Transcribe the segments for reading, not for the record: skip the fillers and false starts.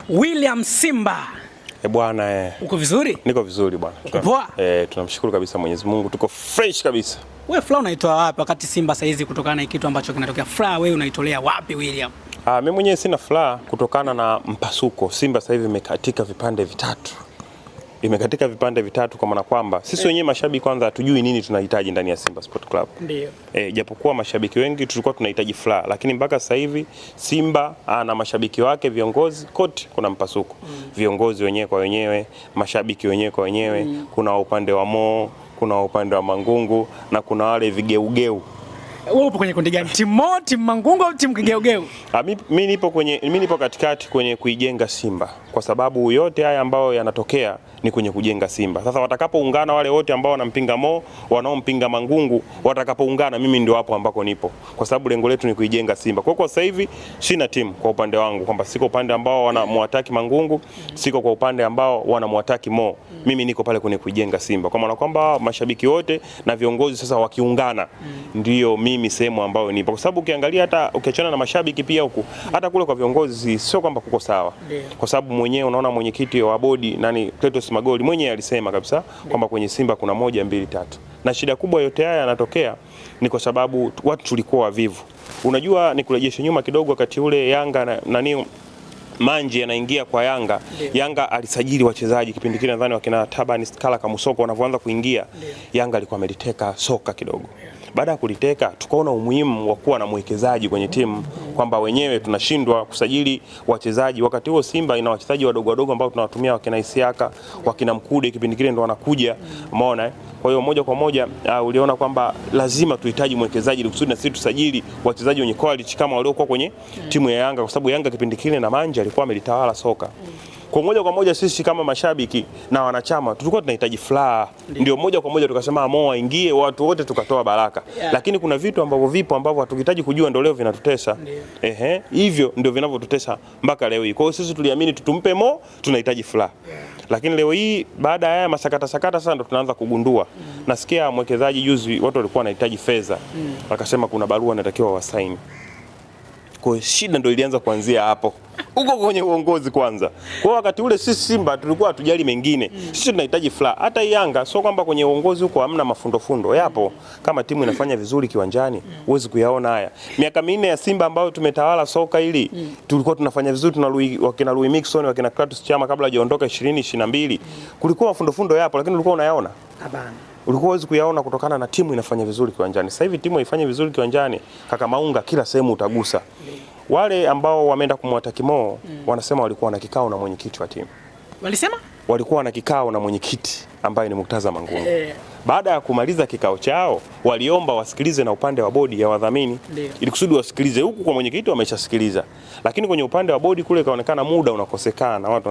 William Simba. Bwana Uko vizuri? Niko vizuri bwana. Uko poa? Tunamshukuru kabisa Mwenyezi Mungu, tuko fresh kabisa. Wewe furaha unaitoa wapi wakati Simba saizi kutokana na kitu ambacho kinatokea? Furaha wewe unaitolea wapi William? Mimi mwenyewe sina furaha kutokana na mpasuko. Simba sasa hivi imekatika vipande vitatu. Imekatika vipande vitatu kwa maana kwamba sisi wenyewe mashabiki kwanza hatujui nini tunahitaji ndani ya Simba Sport Club. Ndio. Japokuwa mashabiki wengi tulikuwa tunahitaji furaha, lakini mpaka sasa hivi Simba na mashabiki wake, viongozi kote kuna mpasuko. Viongozi wenyewe kwa wenyewe, mashabiki wenyewe kwa wenyewe, kuna upande wa Mo, kuna upande wa Mangungu na kuna wale Wewe upo kwenye kundi gani? Timu Mo, timu Mangungu au timu Kigeugeu? Mimi nipo katikati kwenye kuijenga Simba, kwa sababu yote haya ambayo yanatokea ni kwenye kujenga Simba. Sasa watakapoungana wale wote ambao wanampinga Mo, wanaompinga Mangungu, watakapoungana mimi ndio hapo ambako nipo, kwa sababu lengo letu ni kuijenga Simba. Kwa sasa hivi sina timu kwa upande wangu, kwamba siko upande ambao wanamwataki Mangungu, siko kwa upande ambao wanamwataki Mo. Mimi niko pale kwenye kuijenga Simba, kwa maana kwamba mashabiki wote na viongozi sasa wakiungana, ndio mimi sehemu ambayo nipo, kwa sababu ukiangalia hata ukiachana na mashabiki pia huku, hata kule kwa viongozi sio kwamba kuko sawa, kwa sababu mwenyewe unaona mwenyekiti wa bodi Cletus Magoli mwenyewe alisema kabisa kwamba kwenye Simba kuna 1, 2, 3. Na shida kubwa yote haya yanatokea ni kwa sababu watu tulikuwa wavivu. Unajua, ni kurejesha nyuma kidogo, wakati ule Yanga Manji anaingia kwa Yanga. Yanga alisajili wachezaji kipindi kile, nadhani wakina Tabani Skala Kamusoko wanavyoanza kuingia, Yanga alikuwa ameliteka soka kidogo. Baada ya kuliteka, tukaona umuhimu wa kuwa na mwekezaji kwenye timu, kwamba wenyewe tunashindwa kusajili wachezaji. Wakati huo Simba ina wachezaji wadogo wadogo ambao tunawatumia, wakina Isiaka, wakina Mkude kipindi kile ndo wanakuja, umeona. Kwa hiyo moja kwa moja uliona kwamba lazima tuhitaji mwekezaji ili kusudi na sisi tusajili wachezaji wenye quality kama waliokuwa kwenye timu ya Yanga, kwa sababu Yanga kipindi kile na Manja alikuwa amelitawala soka. Kwa moja kwa moja sisi kama mashabiki na wanachama tulikuwa tunahitaji furaha. Ndio moja kwa moja tukasema Mo aingie, watu wote tukatoa baraka. Lakini kuna vitu ambavyo hatuhitaji kujua, ndio leo vinatutesa. Hivyo ndio vinavyotutesa mpaka leo hii. Kwa hiyo sisi tuliamini tutumpe Mo, tunahitaji furaha. Lakini leo hii baada ya haya masakata sasa ndo tunaanza kugundua. Nasikia mwekezaji juzi watu walikuwa wanahitaji fedha. Wakasema kuna barua inatakiwa wasaini. Kwa hiyo shida ndio ilianza kuanzia hapo. Huko kwenye uongozi kwanza. Kwa wakati ule sisi Simba tulikuwa hatujali mengine. Sisi tunahitaji furaha. Hata Yanga sio kwamba kwenye uongozi huko hamna mafundofundo. Yapo. Kama timu inafanya vizuri kiwanjani, huwezi kuyaona haya. Miaka 4 ya Simba ambayo tumetawala soka hili, tulikuwa tunafanya vizuri, wakina Louis Mixon, wakina Clatous Chama kabla hajaondoka 2022. Kulikuwa mafundofundo yapo, lakini ulikuwa unayaona? Hapana. Ulikuwa huwezi kuyaona kutokana na timu inafanya vizuri kiwanjani. Sasa hivi timu haifanye vizuri kiwanjani, kaka Maunga kila sehemu utagusa. Wale ambao wameenda kumwataki Mo wanasema walikuwa na kikao na mwenyekiti wa timu. Walisema? Walikuwa na kikao na mwenyekiti ambaye ni Murtaza Mangungu. Baada ya kumaliza kikao chao, waliomba wasikilize na upande wa bodi ya wadhamini, ili kusudi wasikilize. Huku kwa mwenyekiti wameshasikiliza, lakini kwenye upande wa bodi kule kaonekana muda unakosekana, watu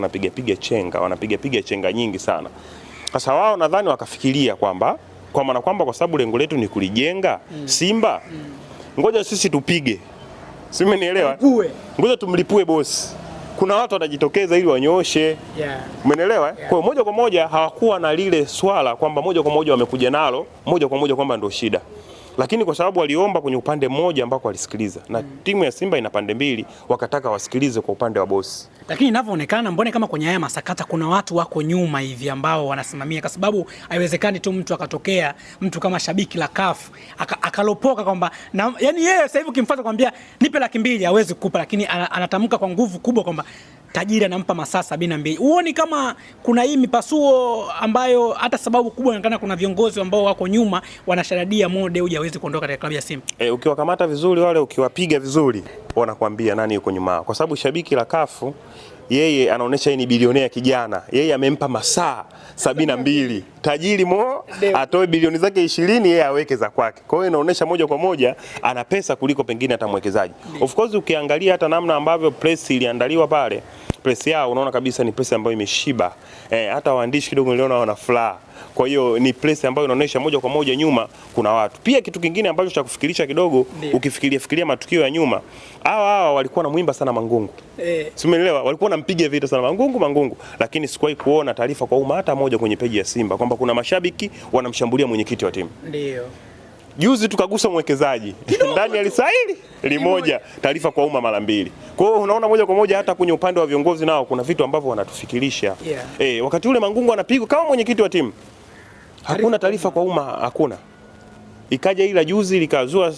wanapiga chenga nyingi sana. Sasa wao nadhani wakafikiria kwamba kwa sababu lengo letu ni kulijenga Simba, ngoja sisi tupige. Si umenielewa? Ngoja tumlipue boss. Kuna watu watajitokeza ili wanyooshe. Umenielewa? Kwa moja kwa moja hawakuwa na lile swala kwamba moja kwa moja wamekuja nalo, moja kwa moja kwamba ndio shida. Lakini kwa sababu waliomba kwenye upande mmoja ambako walisikiliza, na timu ya Simba ina pande mbili, wakataka wasikilize kwa upande wa boss. Lakini inavyoonekana, mbona kama kwenye haya masakata kuna watu wako nyuma hivi ambao wanasimamia, kwa sababu haiwezekani tu mtu akatokea, mtu kama shabiki la CAF akalopoka kwamba yani yeye sasa hivi ukimfuata kwambia nipe 200,000 hawezi kukupa, lakini anatamka kwa nguvu kubwa kwamba tajiri anampa masaa 72. Huoni kama kuna hii mipasuo ambayo hata sababu kubwa inaonekana kuna viongozi ambao wako nyuma wanasharadia Mo Dewji hawezi kuondoka katika klabu ya Simba? Ukiwakamata vizuri wale, ukiwapiga vizuri, wanakuambia nani yuko nyuma. Kwa sababu shabiki la kafu yeye anaonesha yeye ni bilionea kijana. Yeye amempa masaa 72. Tajiri Mo atoe bilioni zake 20, yeye aweke za kwake. Kwa hiyo inaonesha moja kwa moja ana pesa kuliko pengine hata mwekezaji. Of course ukiangalia hata namna ambavyo press iliandaliwa pale, press yao unaona kabisa ni press ambayo imeshiba. Hata waandishi kidogo niliona wana furaha. Kwa hiyo ni press ambayo inaonesha moja kwa moja nyuma kuna watu. Pia kitu kingine ambacho cha kufikirisha kidogo, ukifikiria matukio ya nyuma, hawa walikuwa na muimba sana Mangungu. Si umeelewa? Walikuwa wanampiga vita sana Mangungu, lakini sikuwahi kuona taarifa kwa umma hata moja kwenye peji ya Simba kwamba kuna mashabiki wanamshambulia mwenyekiti wa timu. Ndio. Juzi tukagusa mwekezaji ndani ya lisaa hili limoja, taarifa kwa umma mara 2. Kwa hiyo unaona moja kwa moja hata kwenye upande wa viongozi nao kuna vitu ambavyo wanatufikirisha. Wakati ule Mangungu anapigwa kama mwenyekiti wa timu, hakuna taarifa kwa umma, hakuna. Ikaja ila juzi likazua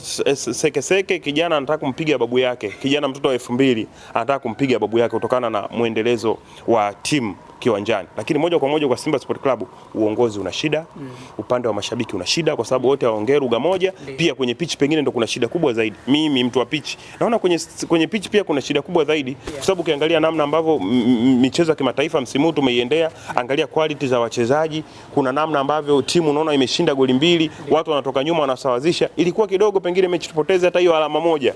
seke, kijana anataka kumpiga babu yake, kijana mtoto wa 2000 anataka kumpiga babu yake kutokana na muendelezo wa timu kiwanjani. Lakini moja kwa moja kwa Simba Sport Club uongozi una shida, upande wa mashabiki una shida kwa sababu wote waongee lugha moja. Pia kwenye pitch pengine ndo kuna shida kubwa zaidi. Mimi mtu wa pitch naona kwenye pitch pia kuna shida kubwa zaidi kwa sababu ukiangalia namna ambavyo michezo ya kimataifa msimu huu tumeiendea, angalia quality za wachezaji, kuna namna ambavyo timu unaona imeshinda goli 2, watu wanatoka nyuma wanasawazisha. Ilikuwa kidogo pengine mechi tupoteze hata hiyo alama moja.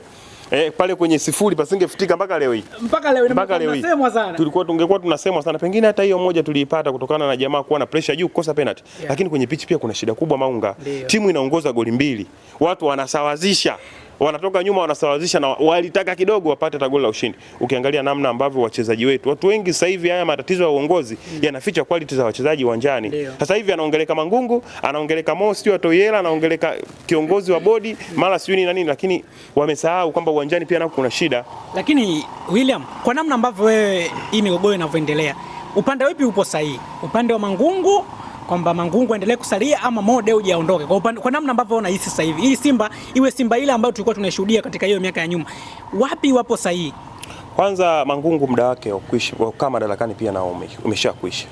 Pale kwenye 0 pasingefutika mpaka leo hii. Mpaka leo tunasemwa sana. Tungekuwa tunasemwa sana. Pengine hata hiyo moja tuliipata kutokana na jamaa kuwa na pressure juu kukosa penalty. Lakini kwenye pitch pia kuna shida kubwa Maunga. Timu inaongoza goli 2. Watu wanasawazisha. Wanatoka nyuma wanasawazisha na walitaka kidogo wapate hata goli la ushindi. Ukiangalia namna ambavyo wachezaji wetu, watu wengi sasa hivi haya matatizo ya uongozi yanaficha quality za wachezaji uwanjani. Sasa hivi anaongeleka Mangungu, anaongeleka Mo, sio Toyela, anaongeleka kiongozi wa bodi, mara sio nini na nini, lakini wamesahau kwamba uwanjani pia nako kuna shida. Lakini William, kwa namna ambavyo wewe hii migogoro inavyoendelea, upande wapi upo sahihi? Upande wa Mangungu kwamba Mangungu aendelee kusalia ama Mo Dewji aondoke? Kwa namna ambavyo unahisi sasa hivi hii Simba iwe Simba ile ambayo tulikuwa tunashuhudia katika hiyo miaka ya nyuma, wapi wapo sahihi? Kwanza Mangungu muda wake wa kama madarakani pia nao umeshakwisha.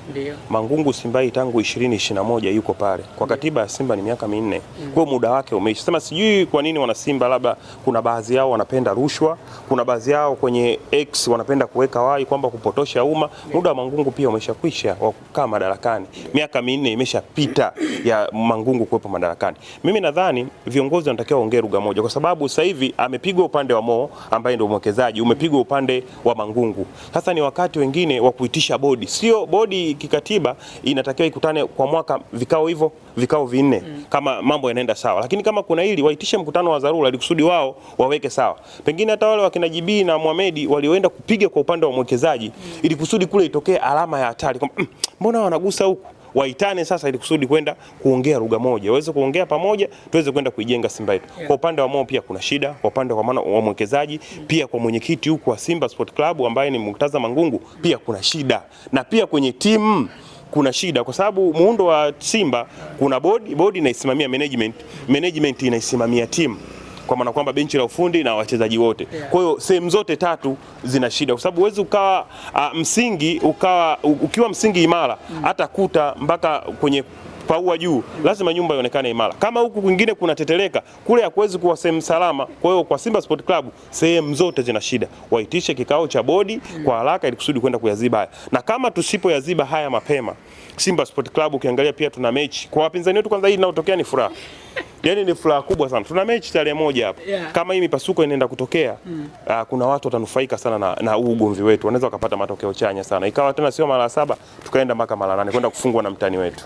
Mangungu Simba tangu 2021 yuko pale. Kwa katiba ya Simba ni miaka 4. Kwa muda wake umeisha. Sema sijui kwa nini wana Simba, labda kuna baadhi yao wanapenda rushwa, kuna baadhi yao kwenye X wanapenda kuweka wai kwamba kupotosha umma. Muda wa Mangungu pia umeshakwisha wa kukaa madarakani. Miaka 4 imeshapita ya Mangungu kuwepo madarakani. Mimi nadhani viongozi wanatakiwa waongee lugha moja kwa sababu sasa hivi amepigwa upande wa Mo ambaye ndio mwekezaji, umepigwa upande wa Mangungu. Sasa ni wakati wengine wa kuitisha bodi. Sio bodi kikatiba inatakiwa ikutane kwa mwaka vikao 4 kama mambo yanaenda sawa. Lakini kama kuna hili waitishe mkutano wa dharura ili kusudi wao waweke sawa. Pengine hata wale wakina Jibii na Mohamed walioenda kupiga kwa upande wa mwekezaji ili kusudi kule itokee alama ya hatari kwamba mbona wanagusa huku, waitane sasa ili kusudi kwenda kuongea lugha moja, waweze kuongea pamoja, tuweze kwenda kuijenga Simba yetu. Kwa upande wa Mo pia kuna shida, kwa upande wa mwekezaji pia, kwa mwenyekiti huko wa Simba Sport Club ambaye ni Murtaza Mangungu pia kuna shida, na pia kwenye timu kuna shida kwa sababu muundo wa Simba kuna bodi inaisimamia management inaisimamia timu, kwa maana kwamba benchi la ufundi na wachezaji wote. Kwa hiyo sehemu zote tatu zina shida kwa sababu huwezi ukawa ukiwa msingi imara hata kuta mpaka kwenye paua juu, lazima nyumba ionekane imara. Kama huku kwingine kuna teteleka, kule hakuwezi kuwa sehemu salama. Kwa hiyo kwa Simba Sport Club sehemu zote zina shida. Waitishe kikao cha bodi kwa haraka ili kusudi kwenda kuyaziba haya. Na kama tusipoyaziba haya mapema, Simba Sport Club ukiangalia pia tuna mechi kwa wapinzani wetu, kwanza hii inayotokea ni furaha. Yaani ni furaha kubwa sana. Tuna mechi tarehe 1 hapa. Kama hii mipasuko inaenda kutokea, kuna watu watanufaika sana na huu ugomvi wetu. Wanaweza wakapata matokeo chanya sana. Ikawa tena sio mara 7, tukaenda mpaka mara 8 kwenda kufungwa na mtani wetu.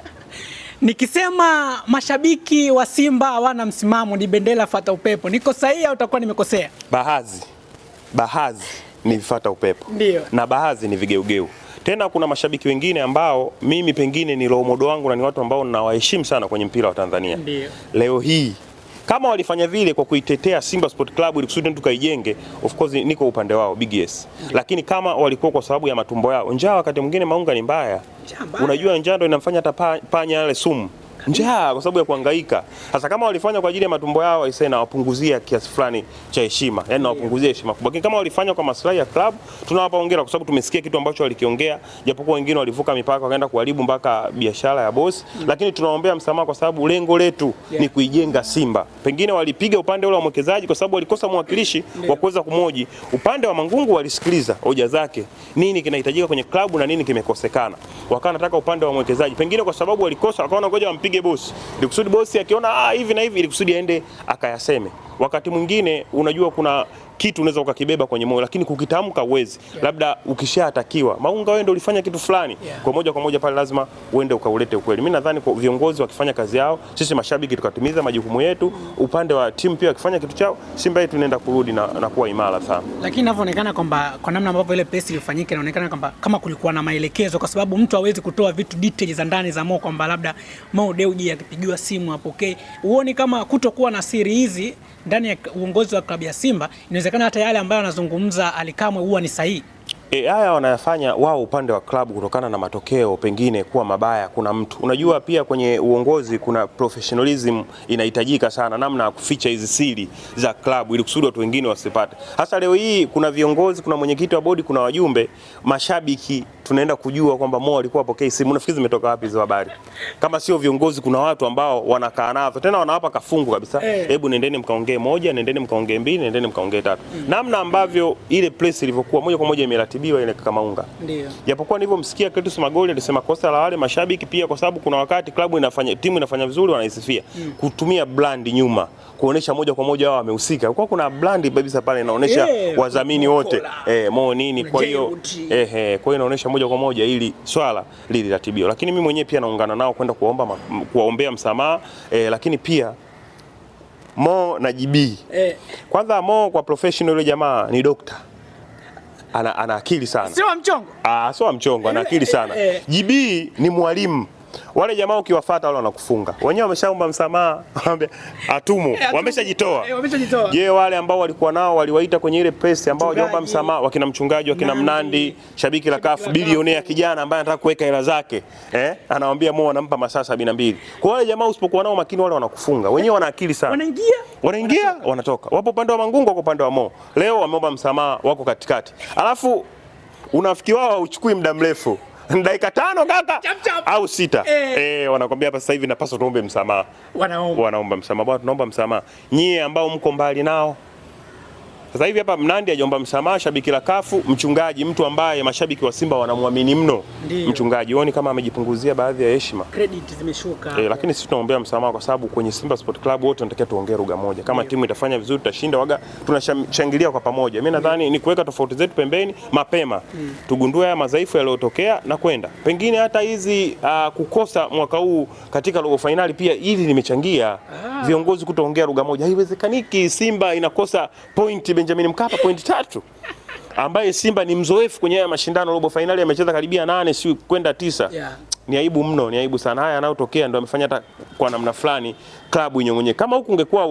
Nikisema mashabiki wa Simba hawana msimamo, ni bendera fata upepo, niko sahihi au utakuwa nimekosea? Baadhi ni fata upepo. Ndio. Na baadhi ni vigeugeu. Tena kuna mashabiki wengine ambao mimi pengine ni role model wangu na ni watu ambao ninawaheshimu sana kwenye mpira wa Tanzania. Ndio. Leo hii kama walifanya vile kwa kuitetea Simba Sport Club ili kusudi tukaijenge, of course niko upande wao big yes. Lakini kama walikuwa kwa sababu ya matumbo yao, njaa wakati mwingine Maunga ni mbaya. Unajua njaa ndio inamfanya hata panya yale sumu. Njaa kwa sababu ya kuhangaika. Sasa kama walifanya kwa ajili ya matumbo yao, aisee, na wapunguzia kiasi fulani cha heshima. Yaani na wapunguzia heshima kubwa. Lakini kama walifanya kwa maslahi ya club, tunawapa hongera kwa sababu tumesikia kitu ambacho walikiongea, japokuwa wengine walivuka mipaka wakaenda kuharibu mpaka biashara ya boss, lakini tunaombea msamaha kwa sababu lengo letu ni kuijenga Simba. Pengine walipiga upande ule wa mwekezaji kwa sababu walikosa mwakilishi wa kuweza kumoji. Upande wa Mangungu walisikiliza hoja zake. Nini kinahitajika kwenye club na nini kimekosekana. Wakawa nataka upande wa mwekezaji. Pengine kwa sababu walikosa wakaona ngoja wampige boss. Ili kusudi boss akiona hivi na hivi ili kusudi aende akayaseme. Wakati mwingine unajua kuna kitu unaweza ukakibeba kwenye moyo lakini kukitamka uwezi. Labda ukishatakiwa Maunga wewe ndio ulifanya kitu fulani, kwa moja kwa moja pale lazima uende ukaulete ukweli. Mimi nadhani kwa viongozi wakifanya kazi yao, sisi mashabiki tukatimiza majukumu yetu, upande wa timu pia wakifanya kitu chao, Simba yetu inaenda kurudi na kuwa imara sana. Lakini inavyoonekana kwamba kwa namna ambavyo ile press ilifanyika inaonekana kwamba kama kulikuwa na maelekezo, kwa sababu mtu hawezi kutoa vitu details za ndani za Mo, kwamba labda Mo Dewji akipigiwa simu apokee. Uone kama kutokuwa na siri hizi ndani ya uongozi wa klabu ya Simba, inawezekana hata yale ambayo anazungumza Ally Kamwe huwa ni sahihi. Haya wanayafanya wao upande wa klabu kutokana na matokeo pengine kuwa mabaya. Kuna mtu unajua, pia kwenye uongozi kuna professionalism inahitajika sana, namna ya kuficha hizi siri za klabu ili kusudi watu wengine wasipate. Hasa leo hii kuna viongozi, kuna mwenyekiti wa bodi, kuna wajumbe, mashabiki tunaenda kujua kwamba Mo alikuwa apokee simu. Nafikiri zimetoka wapi hizo habari? Kama sio viongozi, kuna watu ambao wanakaa nazo tena wanawapa kafungu kabisa, hebu nendeni mkaongee moja, nendeni mkaongee mbili, nendeni mkaongee tatu. Namna ambavyo ile press ilivyokuwa moja kwa moja imeratibiwa ile kama Maunga. Ndio. Japokuwa nilivyomsikia Clatous Magoli alisema kosa la wale mashabiki pia, kwa sababu kuna wakati klabu inafanya, timu inafanya vizuri wanaisifia, kutumia brand nyuma kuonesha moja kwa moja wao wamehusika. Kwa kuna brand kabisa pale inaonesha wadhamini wote Mo nini, kwa hiyo kwa hiyo inaonesha moja kwa moja ili swala liliratibiwa. Lakini mimi mwenyewe pia naungana nao kwenda kuwaombea msamaha, lakini pia Mo na JB. Kwanza Mo kwa professional yule jamaa ni dokta. Ana akili sana. Sio mchongo. Sio mchongo, ana akili sana. JB ni mwalimu. Wale jamaa ukiwafuata wale wanakufunga. Wenyewe wameshaomba msamaha, atumu, wameshajitoa. Je, wale ambao walikuwa nao waliwaita kwenye ile press ambao waliomba msamaha, wakina mchungaji, wakina Mnandi, shabiki la CAF, bilionea kijana ambaye anataka kuweka hela zake, anawaambia Mo anampa masaa 72. Kwa wale jamaa usipokuwa nao makini wale wanakufunga. Wenyewe wana akili sana. Wanaingia, wanatoka. Wapo upande wa Mangungu, wako upande wa Mo. Leo wameomba msamaha, wako katikati. Alafu unafiki wao hauchukui muda mrefu. Dakika 5 kaka au 6 wanakwambia hapa sasa hivi napaswa tuombe msamaha. Wanaomba msamaha. Bwana tunaomba msamaha. Nyie ambao mko mbali nao. Sasa hivi hapa Mnandi hajaomba msamaha, shabiki la Kafu, mchungaji, mtu ambaye mashabiki wa Simba wanamwamini mno. Mchungaji huoni kama amejipunguzia baadhi ya heshima. Credit zimeshuka. Lakini sisi tunaombea msamaha kwa sababu kwenye Simba Sport Club wote tunatakiwa tuongee lugha moja. Kama timu itafanya vizuri tutashinda, waga tunashangilia kwa pamoja. Mimi nadhani ni kuweka tofauti zetu pembeni mapema. Tugundue haya madhaifu yaliyotokea na kwenda. Pengine hata hizi kukosa mwaka huu katika robo finali pia ili limechangia viongozi kutoongea lugha moja. Haiwezekaniki Simba inakosa point Benjamin Mkapa point 3, ambaye Simba ni mzoefu kwenye haya mashindano. Robo finali amecheza karibia 8 si kwenda 9. Ni aibu mno, ni aibu sana. Haya yanayotokea ndio amefanya hata kwa namna fulani klabu inyong'onye. Kama huku ungekuwa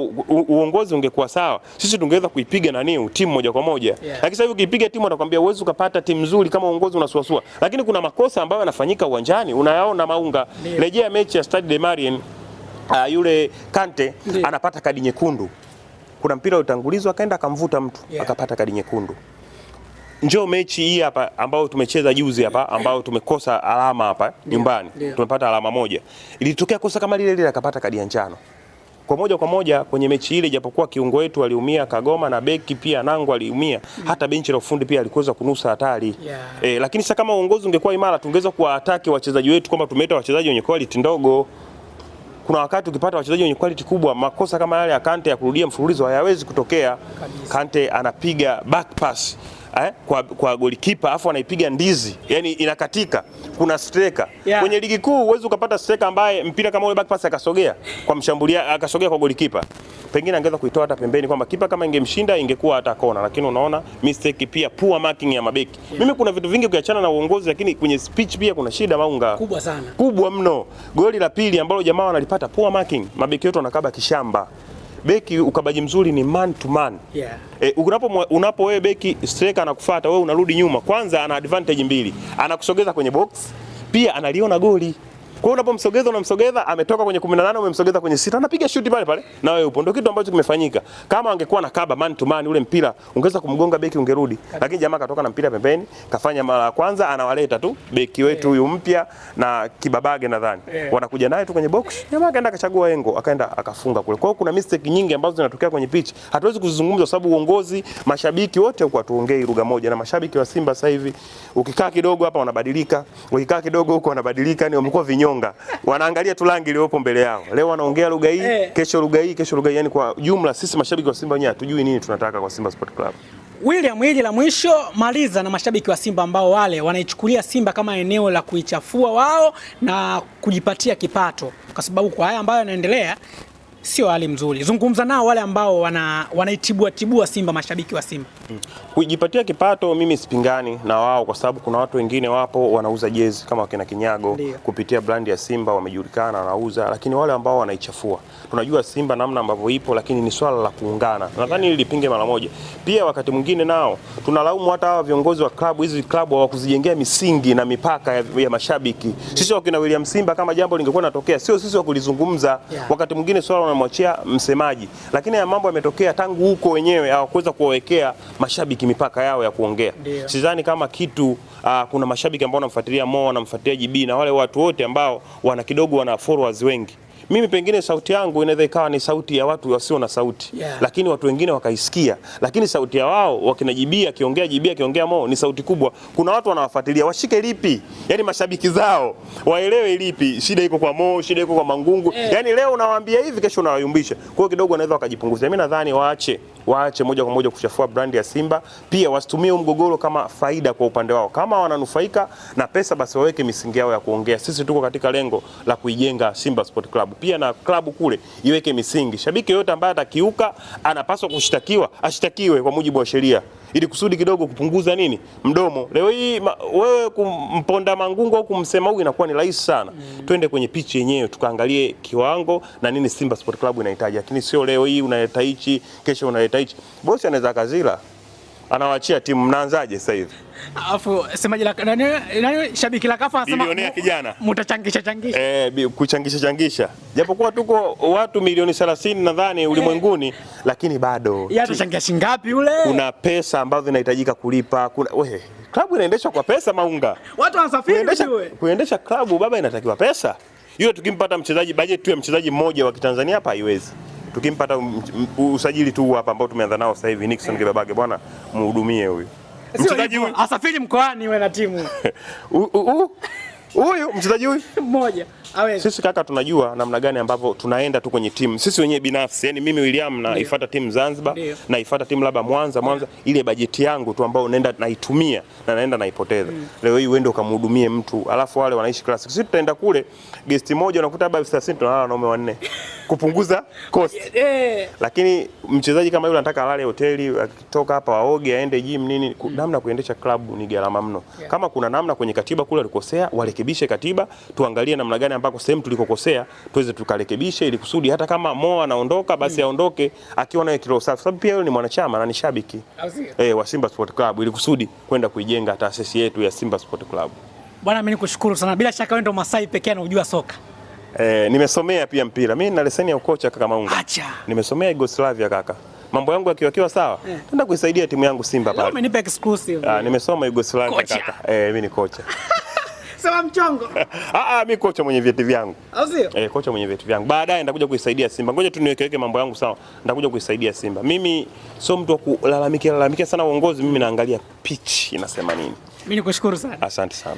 uongozi ungekuwa sawa, sisi tungeweza kuipiga timu moja kwa moja. Lakini sasa hivi ukipiga timu atakwambia uwezo ukapata timu nzuri kama uongozi unasuasua. Lakini kuna makosa ambayo yanafanyika uwanjani unayaona Maunga. Rejea mechi ya Stade de Marien, yule Kante anapata kadi nyekundu. Kuna mpira utangulizwa akaenda akamvuta mtu akapata kadi nyekundu. Njoo mechi hii hapa ambao tumecheza juzi hapa ambao tumekosa alama hapa nyumbani. Tumepata alama moja. Ilitokea kosa kama lile akapata kadi ya njano. Kwa moja kwenye mechi ile, japokuwa kiungo wetu aliumia Kagoma na beki pia Nangu aliumia, hata benchi la ufundi pia alikoza kunusa hatari. Lakini sasa kama uongozi ungekuwa imara tungeweza kuwaataki wachezaji wetu kwamba tumeleta wachezaji wenye quality ndogo. Kuna wakati ukipata wachezaji wenye quality kubwa, makosa kama yale ya Kante ya kurudia mfululizo hayawezi kutokea. Kante anapiga back pass kwa golikipa afu anaipiga ndizi, yani inakatika. Kuna striker kwenye ligi kuu, uwezo ukapata striker ambaye mpira kama ule back pass akasogea kwa mshambulia, akasogea kwa golikipa, pengine angeweza kuitoa hata pembeni kwamba kipa kama ingemshinda ingekuwa hata kona. Lakini unaona mistake pia, poor marking ya mabeki. Mimi kuna vitu vingi ukiachana na uongozi, lakini kwenye speech pia kuna shida Maunga kubwa sana, kubwa mno. Goli la pili ambalo jamaa wanalipata poor marking, mabeki wetu wanakaba kishamba. Beki ukabaji mzuri ni man to man. Unapo wewe beki striker anakufuata wewe unarudi nyuma, kwanza ana advantage mbili, anakusogeza kwenye box, pia analiona goli. Kwa hiyo unamsogeza ametoka kwenye 18 umemsogeza kwenye 6, anapiga shuti pale pale na wewe upo. Ndio kitu ambacho kimefanyika. Kama angekuwa na kaba man to man ule mpira ungeweza kumgonga beki ungerudi. Lakini jamaa katoka na mpira pembeni, kafanya mara ya kwanza anawaleta tu beki wetu huyu mpya na Kibabage nadhani. Wanakuja naye tu kwenye box. Jamaa akaenda akachagua engo, akaenda akafunga kule. Kwa hiyo kuna mistake nyingi ambazo zinatokea kwenye pitch. Hatuwezi kuzungumza kwa sababu uongozi, mashabiki wote huko tuongee lugha moja, na mashabiki wa Simba sasa hivi ukikaa kidogo hapa wanabadilika, ukikaa kidogo huko wanabadilika, ni wamekuwa kujinyonga. Wanaangalia tu rangi iliyopo mbele yao. Leo wanaongea lugha hii, kesho lugha hii, kesho lugha hii. Yani kwa jumla sisi mashabiki wa Simba wenyewe hatujui nini tunataka kwa Simba Sport Club. William, hili la mwisho maliza na mashabiki wa Simba ambao wale wanaichukulia Simba kama eneo la kuichafua wao na kujipatia kipato, kwa sababu kwa haya ambayo yanaendelea sio hali mzuri. Zungumza nao wale ambao wanaitibua Simba, mashabiki wa Simba. Kujipatia kipato mimi sipingani na wao, kwa sababu kuna watu wengine wapo wanauza jezi kama wakina Kinyago. Ndiyo. Kupitia brand ya Simba wamejulikana wanauza, lakini wale ambao wanaichafua. Tunajua Simba namna ambavyo ipo, lakini ni swala la kuungana. Nadhani ili lipinge mara moja. Pia wakati mwingine nao tunalaumu hata hawa viongozi wa klabu, hizi klabu hawakuzijengea misingi na mipaka ya mashabiki. Sisi wakina William Simba kama jambo lingekuwa linatokea, sio sisi wa kulizungumza. Wakati mwingine swala wanamwachia msemaji. Lakini ya mambo yametokea tangu huko wenyewe hawakuweza kuwawekea mashabiki mipaka yao ya kuongea. Sidhani kama kitu kuna mashabiki ambao wanamfuatilia Mo, wanamfuatilia JB na wale watu wote ambao wana kidogo wana followers wengi. Mimi pengine sauti yangu inaweza ikawa ni sauti ya watu wasio na sauti. Lakini watu wengine wakaisikia. Lakini sauti ya wao wakina JB akiongea Mo ni sauti kubwa. Kuna watu wanawafuatilia, washike lipi? Yaani mashabiki zao waelewe lipi. Shida iko kwa Mo, shida iko kwa Mangungu. Yaani leo unawaambia hivi, kesho unawayumbisha. Kwa hiyo kidogo wanaweza wakajipunguzia. Mimi nadhani waache moja kwa moja kuchafua brand ya Simba. Pia wasitumie mgogoro kama faida kwa upande wao. Kama wananufaika na pesa, basi waweke misingi yao ya kuongea. Sisi tuko katika lengo la kuijenga Simba Sport Club. Pia na klabu kule iweke misingi. Shabiki yote ambaye atakiuka anapaswa kushtakiwa, ashtakiwe kwa mujibu wa sheria, ili kusudi kidogo kupunguza nini mdomo. Leo hii wewe kumponda Mangungu au kumsema huyu inakuwa ni rahisi sana. Twende kwenye pichi yenyewe tukaangalie kiwango na nini Simba Sport Club inahitaji, lakini sio leo hii unaleta hichi, kesho unaleta hichi. Bosi anaweza kazila, anawaachia timu. Mnaanzaje sasa hivi? Alafu semaji la nani shabiki la Kafa anasema bilionea kijana mtachangisha. Kuchangisha. Japokuwa tuko watu milioni 30 nadhani ulimwenguni, lakini bado atachangia shingapi yule? Kuna pesa ambazo zinahitajika kulipa. Klabu inaendeshwa kwa pesa Maunga. Watu wanasafiri kuendesha klabu baba, inatakiwa pesa. Yule tukimpata mchezaji, budget tu ya mchezaji mmoja wa Kitanzania hapa haiwezi. Tukimpata usajili tu hapa ambao tumeanza nao sasa hivi, Nixon Kibabage, bwana muhudumie huyu. Mchezaji huyu asafiri mkoani wewe na timu. Huyu mchezaji huyu mmoja hawezi. Sisi kaka tunajua namna gani ambavyo tunaenda tu kwenye timu. Sisi wenyewe binafsi, yani mimi William naifuata timu Zanzibar, naifuata timu labda Mwanza, ile bajeti yangu tu ambayo naenda naitumia na naenda naipoteza. Leo hii uende ukamhudumie mtu, alafu wale wanaishi classic. Sisi tutaenda kule guest moja unakuta labda 30 tunalala wanaume wanne kupunguza cost. Lakini mchezaji kama yule anataka alale hoteli, akitoka hapa waoge, aende gym nini, namna kuendesha klabu ni gharama mno. Kama kuna namna kwenye katiba kule alikosea, warekebishe katiba, tuangalie namna gani ambako sehemu tulikokosea tuweze tukarekebishe, ili kusudi hata kama Mo anaondoka basi aondoke akiwa na kilo safi, sababu pia yule ni mwanachama na ni shabiki wa Simba Sport Club, ili kusudi kwenda kuijenga taasisi yetu ya Simba Sport Club. Bwana, mimi nikushukuru sana. Bila shaka wewe ndo Masai pekee anajua soka. Nimesomea pia mpira. Mimi nina leseni ya ukocha kaka Maunga. Acha. Nimesomea Yugoslavia kaka. Mambo yangu yakiwa sawa, nenda kuisaidia timu yangu Simba pale. Umenipa exclusive. Nimesoma Yugoslavia kaka. Mimi ni kocha. Sema mchongo. Mimi kocha mwenye vyeti vyangu. Au sio? Kocha mwenye vyeti vyangu. Baadaye nitakuja kuisaidia Simba. Ngoja tu niweke mambo yangu sawa. Nitakuja kuisaidia Simba. Mimi sio mtu wa kulalamikia sana uongozi, mimi naangalia pitch inasema nini. Mimi nikushukuru sana. Asante sana.